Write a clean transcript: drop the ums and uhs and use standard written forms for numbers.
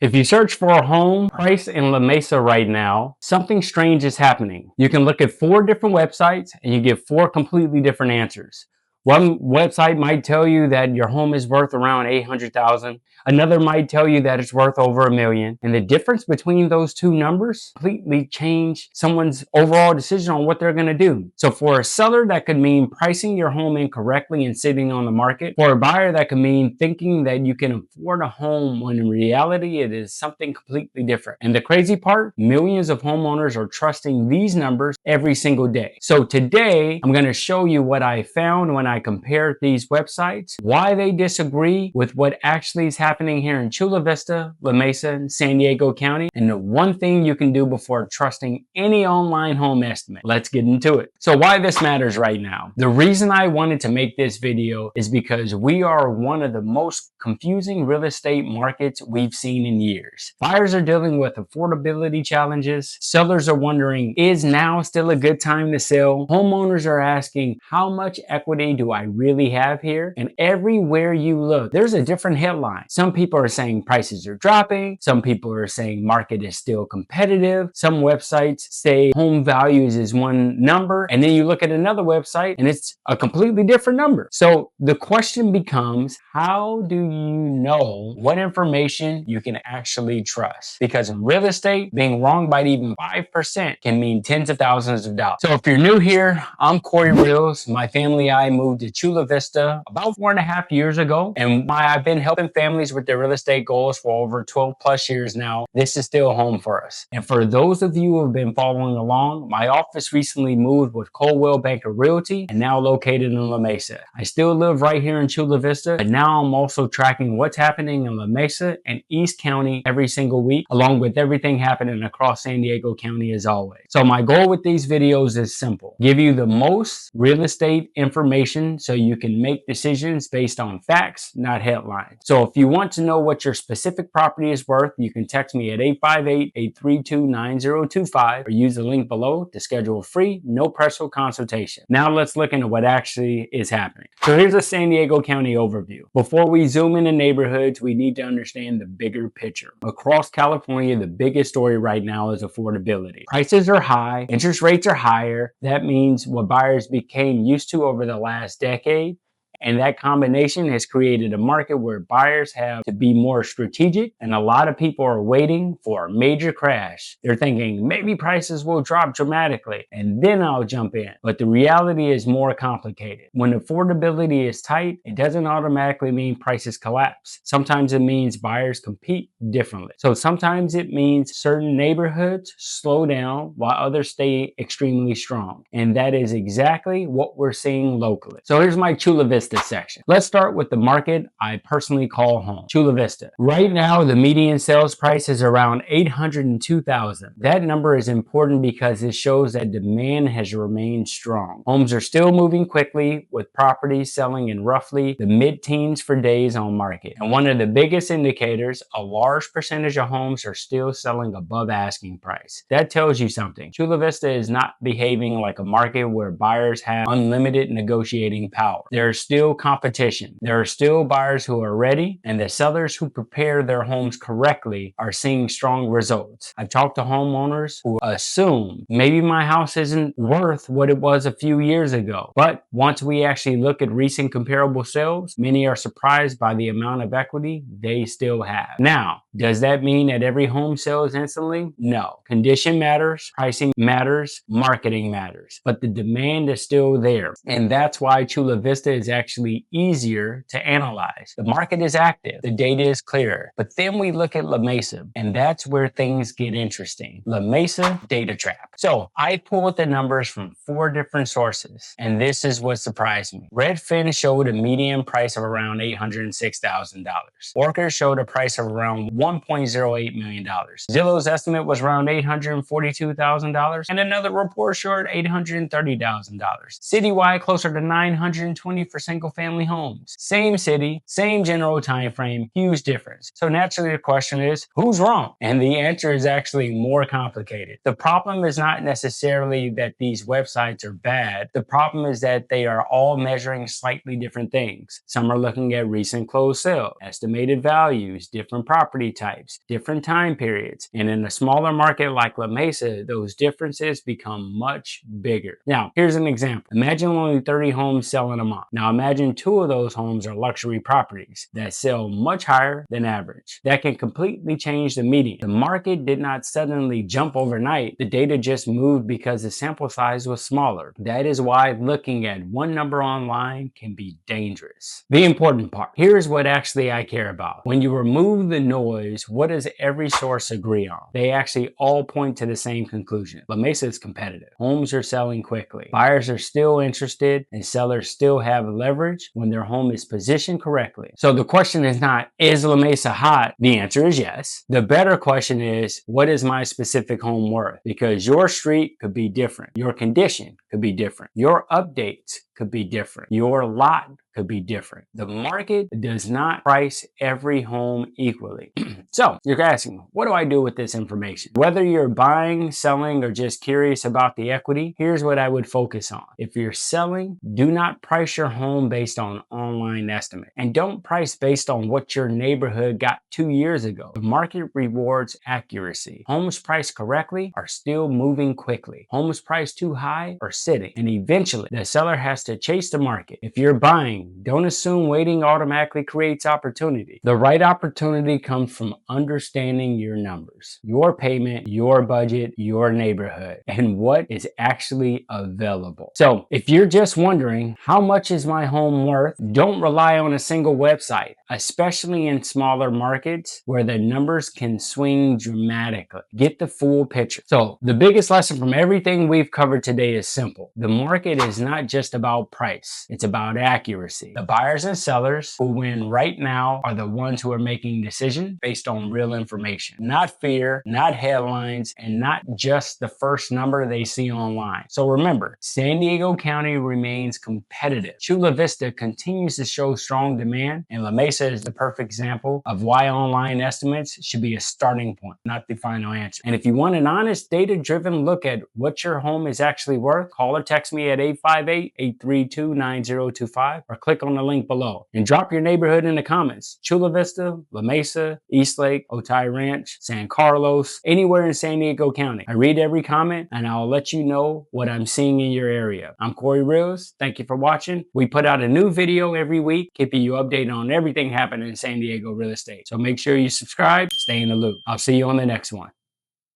If you search for a home price in La Mesa right now, something strange is happening. You can look at 4 different websites and you get 4 completely different answers. One website might tell you that your home is worth around $800,000. Another might tell you that it's worth over $1 million. And the difference between those two numbers completely change someone's overall decision on what they're going to do. So for a seller, that could mean pricing your home incorrectly and sitting on the market. For a buyer, that could mean thinking that you can afford a home when in reality it is something completely different. And the crazy part, millions of homeowners are trusting these numbers every single day. So today, I'm going to show you what I found when I compared these websites, why they disagree with what actually is happening here in Chula Vista, La Mesa, and San Diego County, and the one thing you can do before trusting any online home estimate. Let's get into it. So why this matters right now. The reason I wanted to make this video is because we are one of the most confusing real estate markets we've seen in years. Buyers are dealing with affordability challenges. Sellers are wondering, is now still a good time to sell? Homeowners are asking, how much equity do I really have here? And everywhere you look, there's a different headline. Some people are saying prices are dropping. Some people are saying market is still competitive. Some websites say home values is one number. And then you look at another website and it's a completely different number. So the question becomes, how do you know what information you can actually trust? Because in real estate, being wrong by even 5% can mean tens of thousands of dollars. So if you're new here, I'm Corey Reels. My family and I moved to Chula Vista about 4.5 years ago. And I've been helping families with their real estate goals for over 12 plus years now. This is still home for us. And for those of you who have been following along, my office recently moved with Coldwell Banker Realty and now located in La Mesa. I still live right here in Chula Vista, but now I'm also tracking what's happening in La Mesa and East County every single week, along with everything happening across San Diego County as always. So my goal with these videos is simple. Give you the most real estate information so you can make decisions based on facts, not headlines. So if you want to know what your specific property is worth, you can text me at 858-832-9025 or use the link below to schedule a free, no pressure consultation. Now let's look into what actually is happening. So here's a San Diego County overview. Before we zoom into neighborhoods, we need to understand the bigger picture. Across California, the biggest story right now is affordability. Prices are high, interest rates are higher. That means what buyers became used to over the last decade. And that combination has created a market where buyers have to be more strategic, and a lot of people are waiting for a major crash. They're thinking maybe prices will drop dramatically and then I'll jump in. But the reality is more complicated. When affordability is tight, it doesn't automatically mean prices collapse. Sometimes it means buyers compete differently. So sometimes it means certain neighborhoods slow down while others stay extremely strong. And that is exactly what we're seeing locally. So here's my Chula Vista section. Let's start with the market I personally call home, Chula Vista. Right now, the median sales price is around $802,000. That number is important because it shows that demand has remained strong. Homes are still moving quickly, with properties selling in roughly the mid-teens for days on market. And one of the biggest indicators, a large percentage of homes are still selling above asking price. That tells you something. Chula Vista is not behaving like a market where buyers have unlimited negotiating power. There's still competition. There are still buyers who are ready, and the sellers who prepare their homes correctly are seeing strong results. I've talked to homeowners who assume maybe my house isn't worth what it was a few years ago. But once we actually look at recent comparable sales, many are surprised by the amount of equity they still have. Now, does that mean that every home sells instantly? No. Condition matters, pricing matters, marketing matters, but the demand is still there. And that's why Chula Vista is actually easier to analyze. The market is active, the data is clear, but then we look at La Mesa, and that's where things get interesting. La Mesa data trap. So I pulled the numbers from 4 different sources, and this is what surprised me. Redfin showed a median price of around $806,000. Orchard showed a price of around $1.08 million. Zillow's estimate was around $842,000, and another report showed $830,000. Citywide closer to 920% single family homes. Same city, same general time frame, huge difference. So naturally the question is, who's wrong? And the answer is actually more complicated. The problem is not necessarily that these websites are bad. The problem is that they are all measuring slightly different things. Some are looking at recent closed sales, estimated values, different property types, different time periods. And in a smaller market like La Mesa, those differences become much bigger. Now, here's an example. Imagine only 30 homes selling a month. Now imagine 2 of those homes are luxury properties that sell much higher than average. That can completely change the median. The market did not suddenly jump overnight. The data just moved because the sample size was smaller. That is why looking at one number online can be dangerous. The important part. Here's what actually I care about. When you remove the noise, what does every source agree on? They actually all point to the same conclusion. La Mesa is competitive. Homes are selling quickly. Buyers are still interested and sellers still have leverage when their home is positioned correctly. So the question is not, is La Mesa hot? The answer is yes. The better question is, what is my specific home worth? Because your street could be different. Your condition could be different. Your updates could be different. Your lot could be different. The market does not price every home equally. So you're asking, what do I do with this information? Whether you're buying, selling, or just curious about the equity, here's what I would focus on. If you're selling, do not price your home based on online estimate. And don't price based on what your neighborhood got 2 years ago. The market rewards accuracy. Homes priced correctly are still moving quickly. Homes priced too high are sitting. And eventually, the seller has to chase the market. If you're buying, don't assume waiting automatically creates opportunity. The right opportunity comes from understanding your numbers, your payment, your budget, your neighborhood, and what is actually available. So if you're just wondering, how much is my home worth? Don't rely on a single website, especially in smaller markets where the numbers can swing dramatically. Get the full picture. So the biggest lesson from everything we've covered today is simple. The market is not just about price. It's about accuracy. The buyers and sellers who win right now are the ones who are making decisions based on real information, not fear, not headlines, and not just the first number they see online. So remember, San Diego County remains competitive. Chula Vista continues to show strong demand, and La Mesa is the perfect example of why online estimates should be a starting point, not the final answer. And if you want an honest, data-driven look at what your home is actually worth, call or text me at 858-832-9025 or click on the link below and drop your neighborhood in the comments. Chula Vista, La Mesa, Eastlake, Otay Ranch, San Carlos, anywhere in San Diego County. I read every comment and I'll let you know what I'm seeing in your area. I'm Corey Rios. Thank you for watching. We put out a new video every week, keeping you updated on everything happening in San Diego real estate. So make sure you subscribe, stay in the loop. I'll see you on the next one.